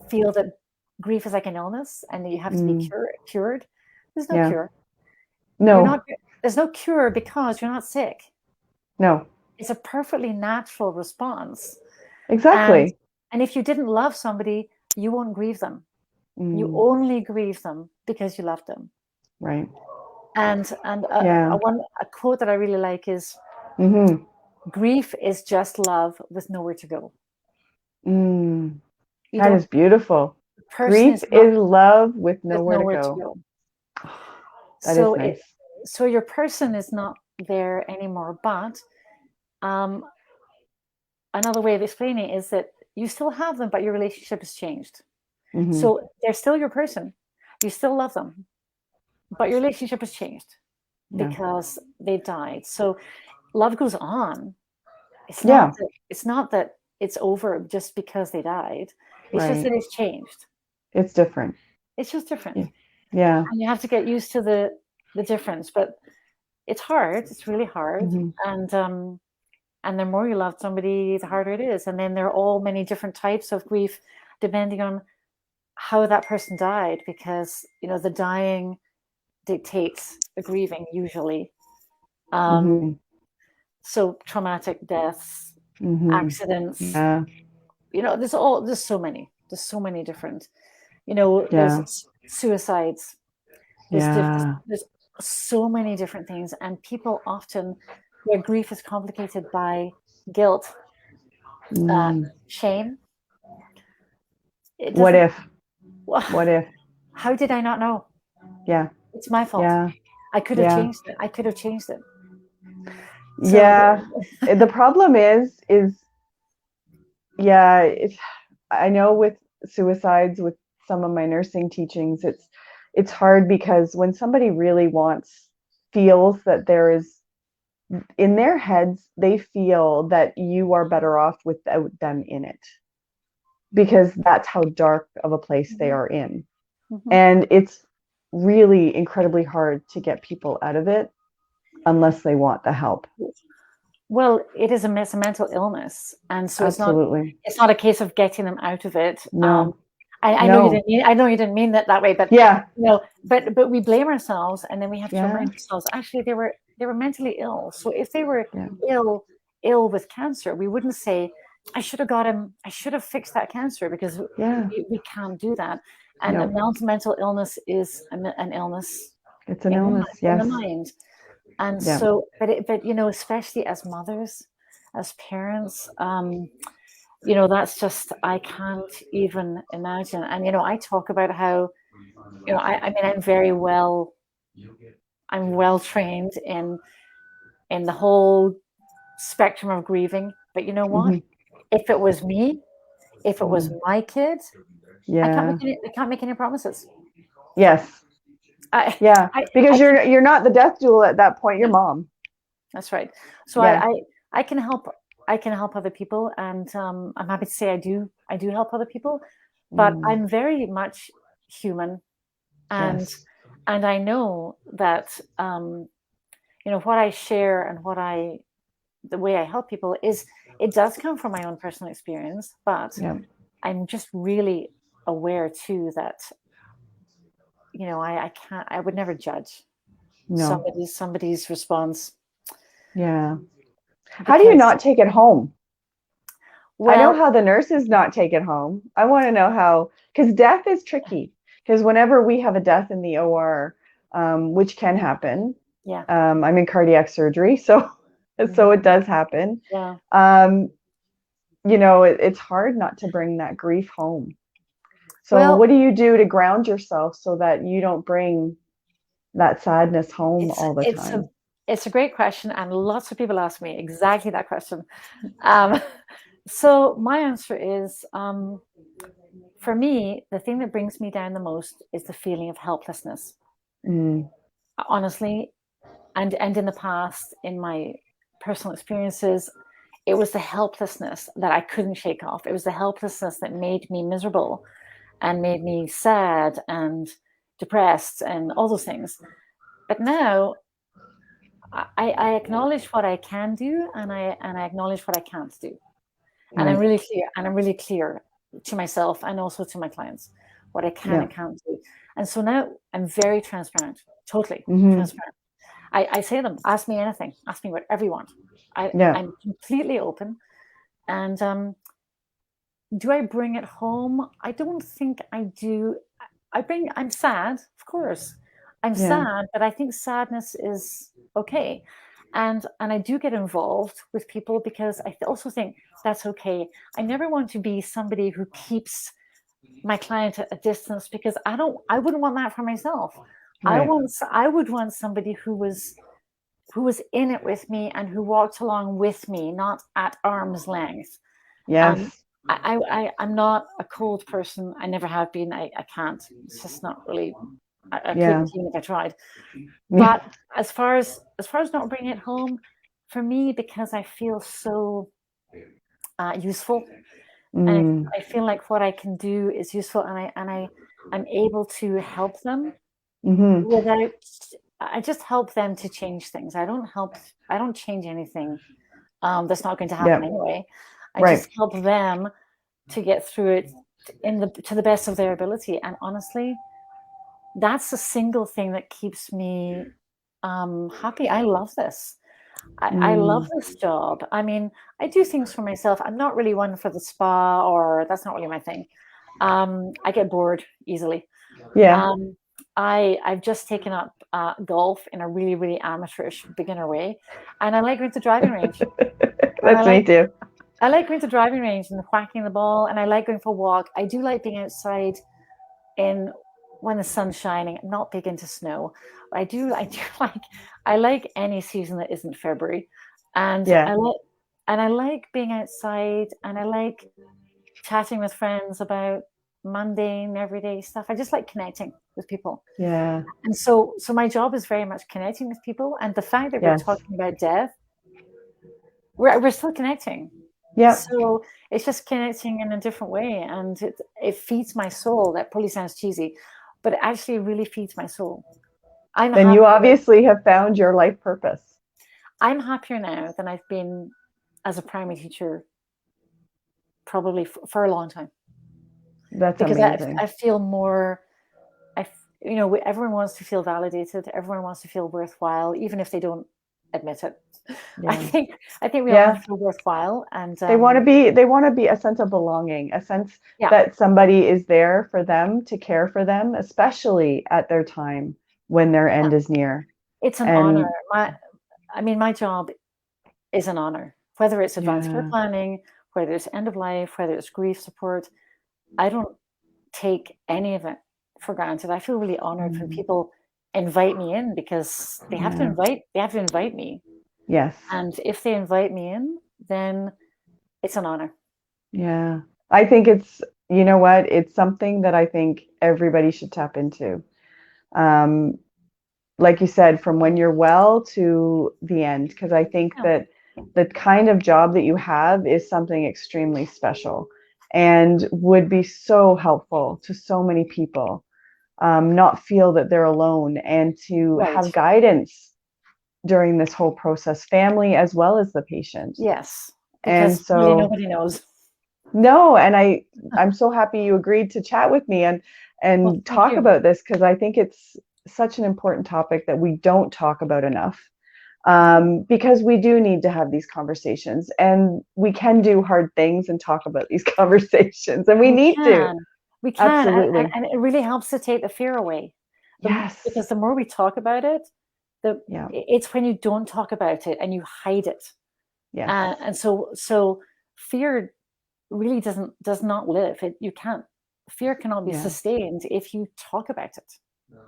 feel that grief is like an illness and that you have to be cured. There's no cure. No. There's no cure, because you're not sick. No. It's a perfectly natural response. Exactly. And if you didn't love somebody, you won't grieve them. You only grieve them because you love them. Right. And a quote that I really like is, grief is just love with nowhere to go. That is beautiful. Grief is love with nowhere to go. That is nice. So your person is not there anymore, but another way of explaining it is that you still have them, but your relationship has changed. So they're still your person. You still love them, but your relationship has changed because they died. So love goes on. It's not that it's over just because they died. It's just that it's changed. It's different. It's just different. Yeah. And you have to get used to the difference, but it's hard. It's really hard. And the more you love somebody, the harder it is. And then there are all many different types of grief, depending on how that person died, because the dying dictates the grieving usually. So traumatic deaths, accidents, there's so many different, there's suicides, there's so many different things. And people often, their grief is complicated by guilt, shame. What if? How did I not know? Yeah. It's my fault. Yeah. I could have changed it. I could have changed it. So, the problem is I know with suicides, with some of my nursing teachings, it's hard, because when somebody really feels that there is, in their heads, they feel that you are better off without them in it, because that's how dark of a place they are in. And it's really incredibly hard to get people out of it unless they want the help. Well, it is a mental illness, and so Absolutely. It's not a case of getting them out of it. No. I know you didn't mean that way, but but we blame ourselves, and then we have to remind ourselves, actually they were mentally ill. So if they were ill with cancer, we wouldn't say, I should have fixed that cancer, because we can't do that. And a mental illness is an illness It's an illness, in the yes. mind. And Yeah. so, but you know, especially as mothers, as parents, you know, that's just, I can't even imagine. And, you know, I talk about how, you know, I mean, I'm well trained in the whole spectrum of grieving. But you know what? If it was me, if it was my kid, Yeah. I can't make any promises. Yes. I, Yeah. Because I can, you're not the death doula at that point, you're mom. that's right. So Yeah. I can help. I can help other people, and I'm happy to say I do. I do help other people, but I'm very much human, and Yes. and I know that you know what I share and the way I help people is, it does come from my own personal experience, but Yeah. I'm just really aware too that, you know, I would never judge No. somebody's response. Yeah. How do you Because, not take it home? I know well, how the nurses not take it home. I want to know how, because death is tricky. Because whenever we have a death in the OR, which can happen, yeah, I'm in cardiac surgery, so it does happen. yeah. You know, it's hard not to bring that grief home. So Well, what do you do to ground yourself so that you don't bring that sadness home it's all the it's a time? it's a great question, and lots of people ask me exactly that question. Um, so my answer is, for me, the thing that brings me down the most is the feeling of helplessness. Mm, Honestly, and in the past, in my personal experiences, it was the helplessness that I couldn't shake off. It was the helplessness that made me miserable and made me sad and depressed and all those things. But now I acknowledge what I can do, and I acknowledge what I can't do. And right. I'm really clear to myself and also to my clients what I can Yeah. and can't do. And so now I'm very transparent, totally Mm-hmm. transparent. I say to them, ask me anything, ask me whatever you want. Yeah. I'm completely open. And do I bring it home? I don't think I do. I'm sad, of course. I'm Yeah. sad, but I think sadness is okay. And I do get involved with people because I also think that's okay. I never want to be somebody who keeps my client at a distance, because I wouldn't want that for myself. Right. I would want somebody who was in it with me and who walked along with me, not at arm's length. Um, Yes. I'm not a cold person. I never have been. I can't. It's just not really. I Yeah. couldn't even if I tried. Yeah. But as far as not bringing it home, for me, because I feel so useful, and Mm, I feel like what I can do is useful, I'm able to help them mm-hmm. without. I just help them to change things. I don't change anything that's not going to happen Yeah. anyway. I Right. just help them to get through it to the best of their ability. And honestly, that's the single thing that keeps me happy. I love this. I love Mm, this job. I mean, I do things for myself. I'm not really one for the spa, or that's not really my thing. I get bored easily. yeah. Um, I've just taken up golf in a really, really amateurish beginner way, and I like going to the driving range. And That's me too. I like going to the driving range and whacking the ball, and I like going for a walk. I do like being outside in when the sun's shining. I'm not big into snow. I do I like any season that isn't February. And Yeah. I like being outside, and I like chatting with friends about mundane everyday stuff. I just like connecting with people. Yeah. And so my job is very much connecting with people, and the fact that we're Yes. talking about death, we're still connecting. Yep. So it's just connecting in a different way, and it feeds my soul. That probably sounds cheesy, but it actually really feeds my soul. I'm Then you happier. obviously have found your life purpose. I'm happier now than I've been as a primary teacher, probably for a long time, That's because amazing. I feel more. You know, everyone wants to feel validated. Everyone wants to feel worthwhile, even if they don't admit it. Yeah. I think we all have Yeah. to feel worthwhile, and They want to be a sense of belonging, a sense yeah, that somebody is there for them to care for them, especially at their time when their end is near. It's an And honor. My job is an honor, whether it's advanced care yeah, planning, whether it's end of life, whether it's grief support. I don't take any of it for granted. I feel really honored when mm, people invite me in, because they have to yeah, invite me. yes, And if they invite me in, then it's an honor. yeah. I think it's, you know what? It's something that I think everybody should tap into. Um, like you said, from when you're well to the end, because I think Yeah. that the kind of job that you have is something extremely special and would be so helpful to so many people. Not feel that they're alone and to Right. have guidance during this whole process, family as well as the patient. Yes. And Because really so, nobody knows. no, and I'm so happy you agreed to chat with me and Well, thank talk you. about this, because I think it's such an important topic that we don't talk about enough. Because we do need to have these conversations, and we can do hard things and talk about these conversations, and we We need to. can. We can. Absolutely. And it really helps to take the fear away. Yes. Because the more we talk about it, Yeah. it's when you don't talk about it and you hide it. Yes. And so fear really does not live. You can't. Fear cannot be Yeah. sustained if you talk about it.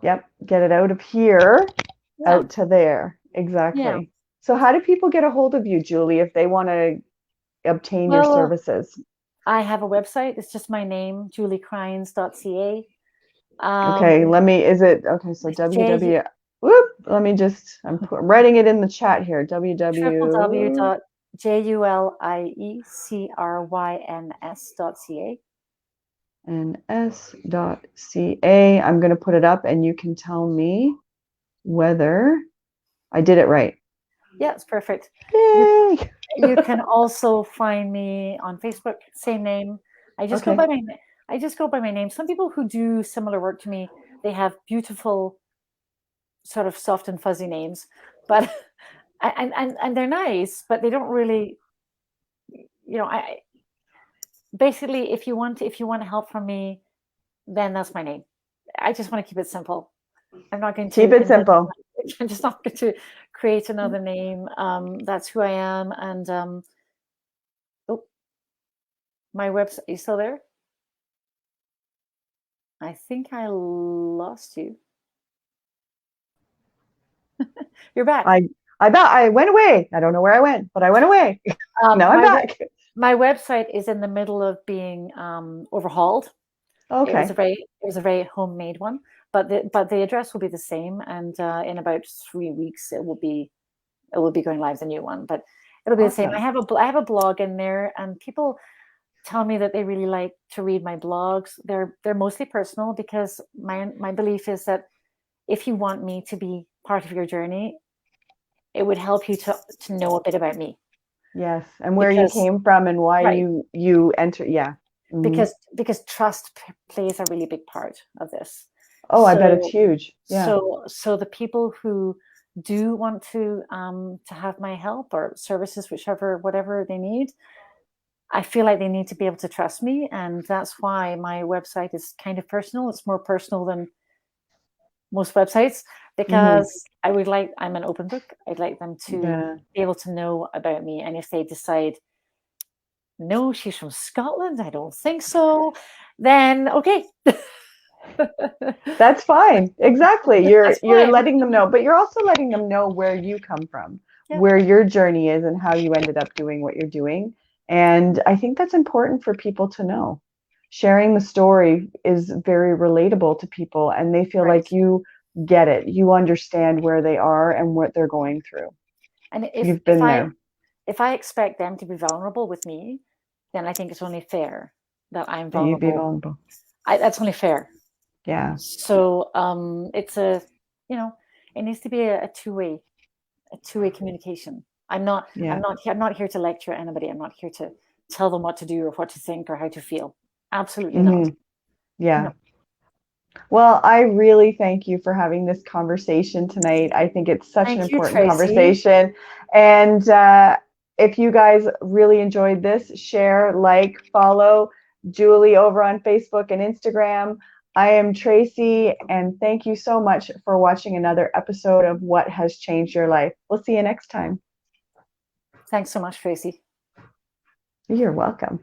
Yep. Get it out of here, Yeah. out to there. Yeah. Exactly. So how do people get a hold of you, Julie, if they want to obtain your Well, services? I have a website. It's just my name, juliecryns.ca. Okay, okay, so J www, whoop, let me just, I'm writing it in the chat here, www, www.juliecryns.ca. ns.ca. I'm going to put it up and you can tell me whether I did it right. Yeah, it's perfect. Yay! You can also find me on Facebook, same name. I just go Okay. by my name. Some people who do similar work to me, they have beautiful, sort of soft and fuzzy names, but and they're nice, but they don't really, I basically, if you want help from me, then that's my name. I just want to keep it simple. I'm not going Keep to it invent. simple. I'm just not going to create another name. That's who I am. And oh, my website. Are you still there? I think I lost you. You're back. I went away. I don't know where I went, but I went away. Now I'm back. My website is in the middle of being overhauled. Okay. It was a very homemade one, but the address will be the same, and in about 3 weeks it will be going live, the new one. But it'll be the same. I have a blog in there, and people tell me that they really like to read my blogs. They're mostly personal, because my belief is that if you want me to be part of your journey, it would help you to know a bit about me. Yes, and where you came from and why you enter. Yeah. Mm-hmm. Because trust plays a really big part of this. Oh, I bet it's huge. Yeah. So the people who do want to have my help or services, whatever they need, I feel like they need to be able to trust me, and that's why my website is kind of personal. It's more personal than most websites, because I'm an open book. I'd like them to be able to know about me, and if they decide, no, she's from Scotland, I don't think so, then okay. That's fine. Exactly. You're letting them know, but you're also letting them know where you come from, where your journey is, and how you ended up doing what you're doing. And I think that's important for people to know. Sharing the story is very relatable to people, and they feel like you get it. You understand where they are and what they're going through. And you've been there. If I expect them to be vulnerable with me, then I think it's only fair that I'm That you vulnerable. be vulnerable. That's only fair. Yeah. So it's it needs to be a two-way communication. I'm not here to lecture anybody. I'm not here to tell them what to do or what to think or how to feel. Absolutely not. Yeah. No. Well, I really thank you for having this conversation tonight. I think it's such an important conversation. And if you guys really enjoyed this, share, like, follow Julie over on Facebook and Instagram. I am Tracy, and thank you so much for watching another episode of What Has Changed Your Life. We'll see you next time. Thanks so much, Tracy. You're welcome.